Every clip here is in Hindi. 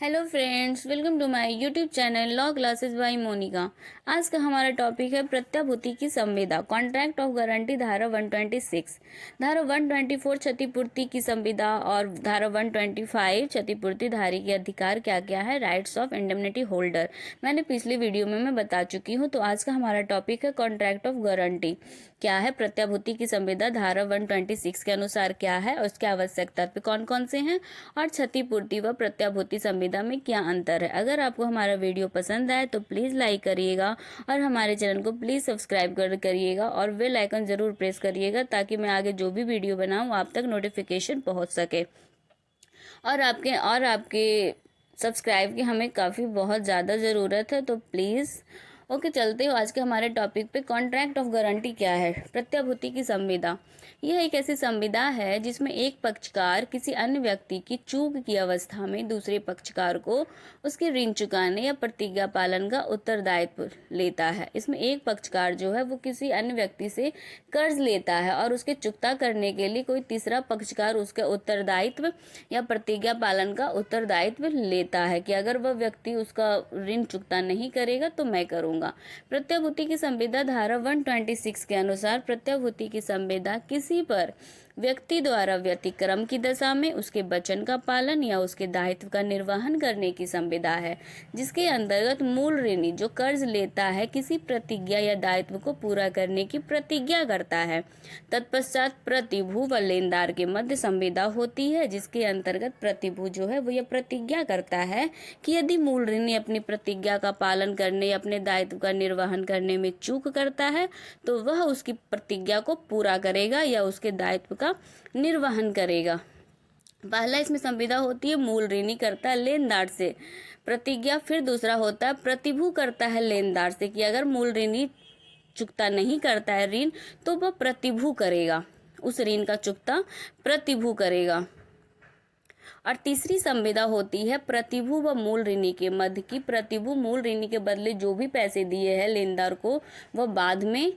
Hello friends, welcome to my YouTube channel law classes by Monika. आज का हमारा टॉपिक है प्रत्याभूति की संविदा, कॉन्ट्रैक्ट ऑफ गारंटी, धारा 126, धारा 124 क्षतिपूर्ति की संविदा और धारा 125 क्षतिपूर्तिधारी के अधिकार क्या क्या है, राइट्स ऑफ इंडेमनिटी होल्डर। मैंने पिछली वीडियो में मैं बता चुकी हूँ। तो आज का हमारा टॉपिक है कॉन्ट्रैक्ट ऑफ गारंटी क्या है, प्रत्याभूति की संविदा धारा 126 के अनुसार क्या है और उसके आवश्यक तत्व कौन कौन से हैं, और क्षतिपूर्ति व प्रत्याभूति संविदा में क्या अंतर है। अगर आपको हमारा वीडियो पसंद आए तो प्लीज़ लाइक करिएगा और हमारे चैनल को प्लीज़ सब्सक्राइब करिएगा और बेल आइकन ज़रूर प्रेस करिएगा ताकि मैं आगे जो भी वीडियो बनाऊँ आप तक नोटिफिकेशन पहुँच सके। और आपके सब्सक्राइब की हमें काफ़ी बहुत ज़्यादा ज़रूरत है, तो प्लीज़ ओके चलते हो आज के हमारे टॉपिक पे। कॉन्ट्रैक्ट ऑफ गारंटी क्या है, प्रत्याभूति की संविदा। यह एक ऐसी संविदा है जिसमें एक पक्षकार किसी अन्य व्यक्ति की चूक की अवस्था में दूसरे पक्षकार को उसके ऋण चुकाने या प्रतिज्ञा पालन का उत्तरदायित्व लेता है। इसमें एक पक्षकार जो है वो किसी अन्य व्यक्ति से कर्ज लेता है और उसके चुकता करने के लिए कोई तीसरा पक्षकार उसके उत्तरदायित्व या प्रतिज्ञा पालन का उत्तरदायित्व लेता है कि अगर वह व्यक्ति उसका ऋण चुकता नहीं करेगा तो मैं करूँगा। प्रत्याभूति की संविदा धारा 126 के अनुसार प्रत्याभूति की संविदा किसी पर व्यक्ति द्वारा व्यतिक्रम की दशा में उसके वचन का पालन या उसके दायित्व का निर्वहन करने की संविदा है, जिसके अंतर्गत मूल ऋणी जो कर्ज लेता है किसी प्रतिज्ञा या दायित्व को पूरा करने की प्रतिज्ञा करता है। तत्पश्चात प्रतिभू व लेनदार के मध्य संविदा होती है, जिसके अंतर्गत प्रतिभू जो है वो यह प्रतिज्ञा करता है कि यदि मूल ऋणी अपनी प्रतिज्ञा का पालन करने या अपने दायित्व का निर्वहन करने में चूक करता है तो वह उसकी प्रतिज्ञा को पूरा करेगा या उसके दायित्व का निर्वहन करेगा। पहला इसमें संविदा होती है मूल ऋणी करता है लेनदार से प्रतिज्ञा, फिर दूसरा होता है प्रतिभू करता है लेनदार से कि अगर मूल ऋणी चुकता नहीं करता है ऋण तो वह प्रतिभू करेगा, उस ऋण का चुकता प्रतिभू करेगा। और तीसरी संविदा होती है प्रतिभू व मूल ऋणी के मध्य की। प्रतिभू मूल ऋणी के बदले जो भी पैसे दिए हैं लेनदार को वह बाद में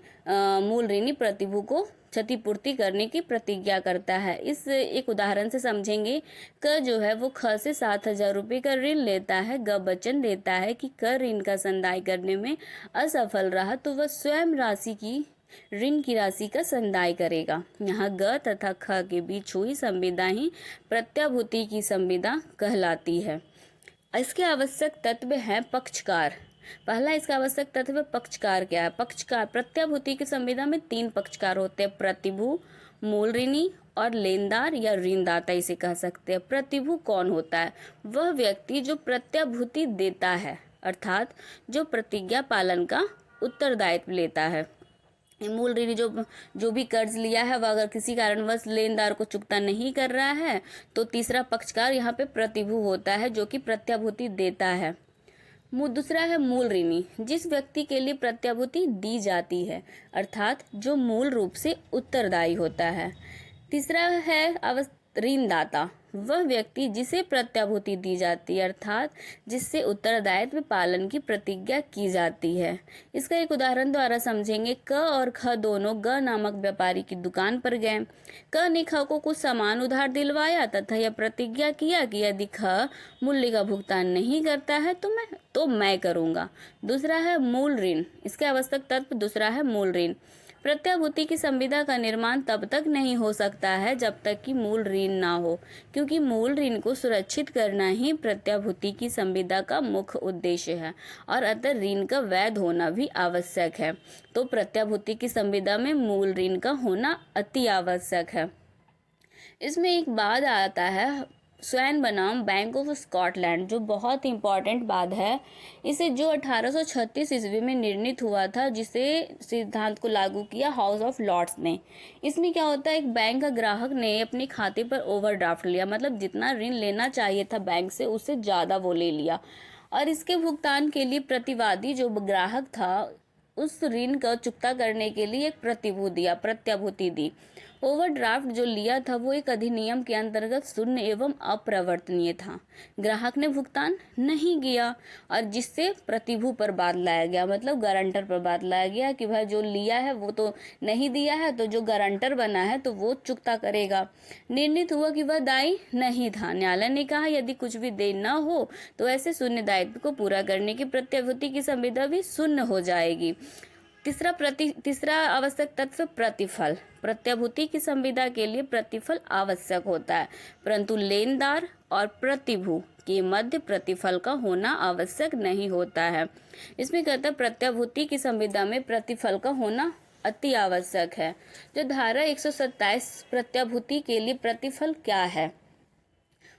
मूल ऋणी प्रतिभू को क्षतिपूर्ति करने की प्रतिज्ञा करता है। इस एक उदाहरण से समझेंगे। क जो है वो ख से 7,000 रुपये का ऋण लेता है। ग वचन देता है कि क ऋण का संदाय करने में असफल रहा तो वह स्वयं ऋण की राशि का संदाय करेगा। यहाँ ग तथा ख के बीच हुई संविदा ही प्रत्याभूति की संविदा कहलाती है। इसके आवश्यक तत्व हैं पक्षकार। पहला इसका आवश्यक तत्व पक्षकार क्या है। पक्षकार प्रत्याभूति की संविदा में 3 पक्षकार होते हैं, प्रतिभू, मूल ऋणी और लेनदार या ऋणदाता इसे कह सकते हैं। प्रतिभू कौन होता है, वह व्यक्ति जो प्रत्याभूति देता है अर्थात जो प्रतिज्ञा पालन का उत्तरदायित्व लेता है। मूल ऋणी जो भी कर्ज लिया है वह अगर किसी कारणवश लेनदार को चुकता नहीं कर रहा है तो तीसरा पक्षकार यहाँ पे प्रतिभू होता है जो कि प्रत्याभूति देता है। दूसरा है मूल ऋणी, जिस व्यक्ति के लिए प्रत्याभूति दी जाती है अर्थात जो मूल रूप से उत्तरदायी होता है। तीसरा है ऋणदाता, वह व्यक्ति जिसे प्रत्याभूति दी जाती है अर्थात जिससे उत्तरदायित्व पालन की प्रतिज्ञा की जाती है। इसका एक उदाहरण द्वारा समझेंगे। क और ख दोनों ग नामक व्यापारी की दुकान पर गए। क ने ख को कुछ सामान उधार दिलवाया तथा यह प्रतिज्ञा किया कि यदि ख मूल्य का भुगतान नहीं करता है तो मैं करूँगा। दूसरा है मूल ऋण। इसके आवश्यक तत्व दूसरा है मूल ऋण। प्रत्याभूति की संविदा का निर्माण तब तक नहीं हो सकता है जब तक कि मूल ऋण ना हो, क्योंकि मूल ऋण को सुरक्षित करना ही प्रत्याभूति की संविदा का मुख्य उद्देश्य है और अतः ऋण का वैध होना भी आवश्यक है। तो प्रत्याभूति की संविदा में मूल ऋण का होना अति आवश्यक है। इसमें एक बात आता है स्वयं बनाम बैंक ऑफ स्कॉटलैंड, जो बहुत इंपॉर्टेंट बात है। इसे जो 1836 ईस्वी में निर्णित हुआ था, जिसे सिद्धांत को लागू किया हाउस ऑफ लॉर्ड्स ने। इसमें क्या होता है, एक बैंक का ग्राहक ने अपने खाते पर ओवरड्राफ्ट लिया, मतलब जितना ऋण लेना चाहिए था बैंक से उससे ज़्यादा वो ले लिया, और इसके भुगतान के लिए प्रतिवादी जो ग्राहक था उस ऋण का चुकता करने के लिए एक प्रत्याभूति दी। ओवरड्राफ्ट जो लिया था वो एक अधिनियम के अंतर्गत शून्य एवं अप्रवर्तनीय था। ग्राहक ने भुगतान नहीं किया और जिससे प्रतिभू पर बात लाया गया, मतलब गारंटर पर बात लाया गया कि भाई जो लिया है वो तो नहीं दिया है, तो जो गारंटर बना है तो वो चुकता करेगा। निर्णित हुआ कि वह दायी नहीं था। न्यायालय ने कहा यदि कुछ भी देय न हो तो ऐसे शून्य दायित्व को पूरा करने की प्रत्याभूति की संविदा भी शून्य हो जाएगी। तीसरा आवश्यक तत्व प्रतिफल। प्रत्याभूति की संविदा के लिए प्रतिफल आवश्यक होता है, परंतु लेनदार और प्रतिभू के मध्य प्रतिफल का होना आवश्यक नहीं होता है। इसमें कहता है प्रत्याभूति की संविदा में प्रतिफल का होना अति आवश्यक है। जो धारा 127 प्रत्याभूति के लिए प्रतिफल क्या है?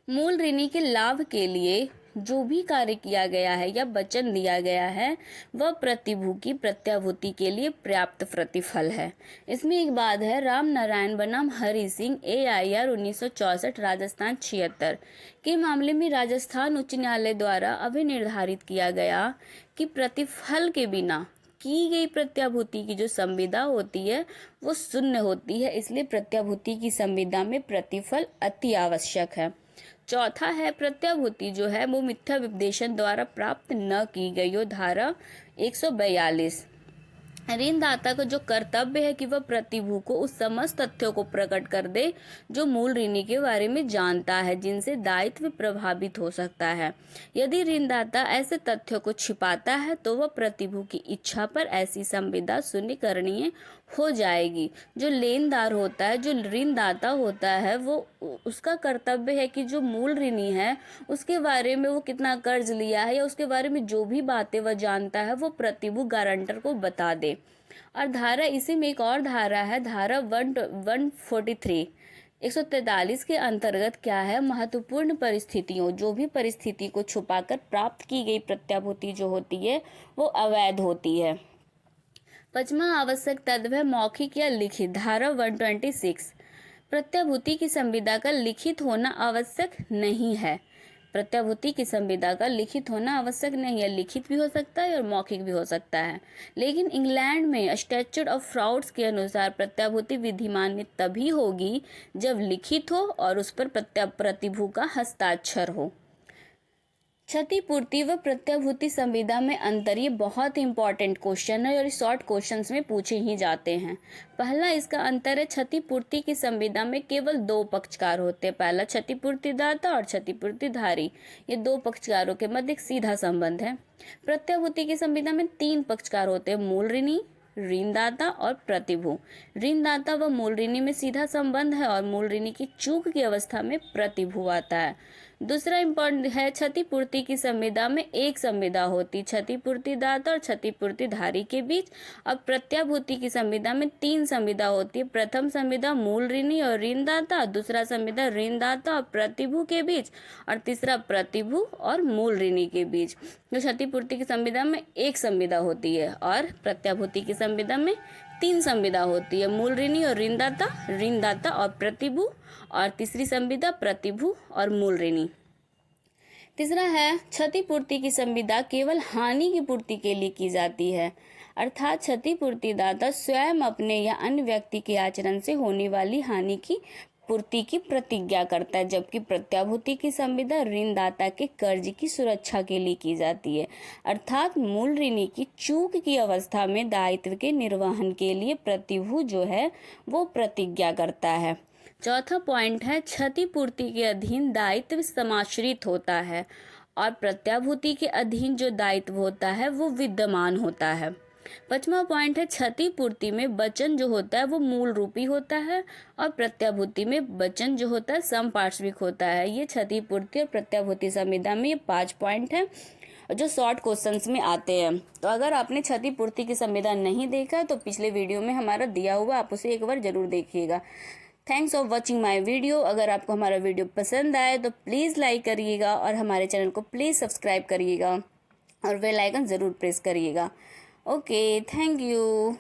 मूल ऋणी के लाभ के लिए जो भी कार्य किया गया है या वचन दिया गया है वह प्रतिभू की प्रत्याभूति के लिए पर्याप्त प्रतिफल है। इसमें एक बात है, राम नारायण बनाम हरि सिंह ए.आई.आर 1964 राजस्थान 76 के मामले में राजस्थान उच्च न्यायालय द्वारा अभी निर्धारित किया गया कि प्रतिफल के बिना की गई प्रत्याभूति की जो संविदा होती है वो शून्य होती है। इसलिए प्रत्याभूति की संविदा में प्रतिफल अति आवश्यक है। चौथा है प्रत्याभूति जो है वो मिथ्या विपदेशन द्वारा प्राप्त न की गई हो। धारा 142 ऋणदाता का जो कर्तव्य है कि वह प्रतिभू को उस समस्त तथ्यों को प्रकट कर दे जो मूल ऋणी के बारे में जानता है, जिनसे दायित्व प्रभावित हो सकता है। यदि ऋणदाता ऐसे तथ्यों को छिपाता है तो वह प्रतिभू की इच्छा पर ऐसी संविदा शून्य करणीय हो जाएगी। जो लेनदार होता है, जो ऋणदाता होता है, वो उसका कर्तव्य है कि जो मूल ऋणी है उसके बारे में वो कितना कर्ज लिया है या उसके बारे में जो भी बातें वह जानता है वो प्रतिभू गारंटर को बता दे। और धारा इसी में एक और धारा है, धारा 143 143 के अंतर्गत क्या है, महत्वपूर्ण परिस्थितियों, जो भी परिस्थिति को छुपाकर प्राप्त की गई प्रत्याभूति जो होती है वो अवैध होती है। पांचवा आवश्यक तत्व है मौखिक या लिखित। धारा 126 प्रत्याभूति की संविदा का लिखित होना आवश्यक नहीं है। प्रत्याभूति की संविदा का लिखित होना आवश्यक नहीं है। लिखित भी हो सकता है और मौखिक भी हो सकता है। लेकिन इंग्लैंड में स्टैट्यूट ऑफ फ्रॉड्स के अनुसार प्रत्याभूति विधिमान तभी होगी जब लिखित हो और उस पर प्रतिभू का हस्ताक्षर हो। क्षतिपूर्ति व प्रत्याभूति संविदा में अंतर, ये बहुत इंपॉर्टेंट क्वेश्चन है और शॉर्ट क्वेश्चंस में पूछे ही जाते हैं। पहला इसका अंतर है, क्षतिपूर्ति की संविदा में केवल दो पक्षकार होते हैं। पहला क्षतिपूर्तिदाता और क्षतिपूर्तिधारी, ये दो पक्षकारों के मध्य एक सीधा संबंध है। प्रत्याभूति की संविदा में तीन पक्षकार होते हैं, मूल ऋणी, ऋणदाता और प्रतिभू। ऋणदाता व मूल ऋणी में सीधा संबंध है और मूल ऋणी की चूक की अवस्था में प्रतिभू आता है। दूसरा इम्पोर्टेंट है, क्षतिपूर्ति की संविदा में एक संविदा होती, क्षतिपूर्तिदाता और क्षतिपूर्तिधारी के बीच। और प्रत्याभूति की संविदा में तीन संविदा होती है। प्रथम संविदा मूल ऋणी और ऋणदाता, दूसरा संविदा ऋणदाता और प्रतिभू के बीच, और तीसरा प्रतिभू और मूल ऋणी के बीच। तो क्षतिपूर्ति की संविदा में एक संविदा होती है और प्रत्याभूति की संविदा में तीन संविदा होती है, मूल ऋणी और ऋणदाता, ऋणदाता और प्रतिभू, और तीसरी संविदा प्रतिभू और मूल ऋणी। तीसरा है, क्षतिपूर्ति की संविदा केवल हानि की पूर्ति के लिए की जाती है, अर्थात क्षतिपूर्तिदाता स्वयं अपने या अन्य व्यक्ति के आचरण से होने वाली हानि की पूर्ति की प्रतिज्ञा करता है, जबकि प्रत्याभूति की संविदा ऋणदाता के कर्ज की सुरक्षा के लिए की जाती है, अर्थात मूल ऋणी की चूक की अवस्था में दायित्व के निर्वहन के लिए प्रतिभू जो है वो प्रतिज्ञा करता है। चौथा पॉइंट है, क्षतिपूर्ति के अधीन दायित्व समाश्रित होता है और प्रत्याभूति के अधीन जो दायित्व होता है वो विद्यमान होता है। पांचवा पॉइंट है, क्षतिपूर्ति में वचन जो होता है वो मूल रूपी होता है और प्रत्याभूति में वचन जो होता है समपार्श्विक होता है। ये क्षतिपूर्ति और प्रत्याभूति संविदा में ये 5 पॉइंट हैं जो शॉर्ट क्वेश्चंस में आते हैं। तो अगर आपने क्षतिपूर्ति की संविदा नहीं देखा तो पिछले वीडियो में हमारा दिया हुआ, आप उसे एक बार जरूर देखिएगा। Thanks for watching my video. अगर आपको हमारा वीडियो पसंद आए तो प्लीज़ लाइक करिएगा और हमारे चैनल को प्लीज़ सब्सक्राइब करिएगा और बेल आइकन ज़रूर प्रेस करिएगा। Okay, thank you.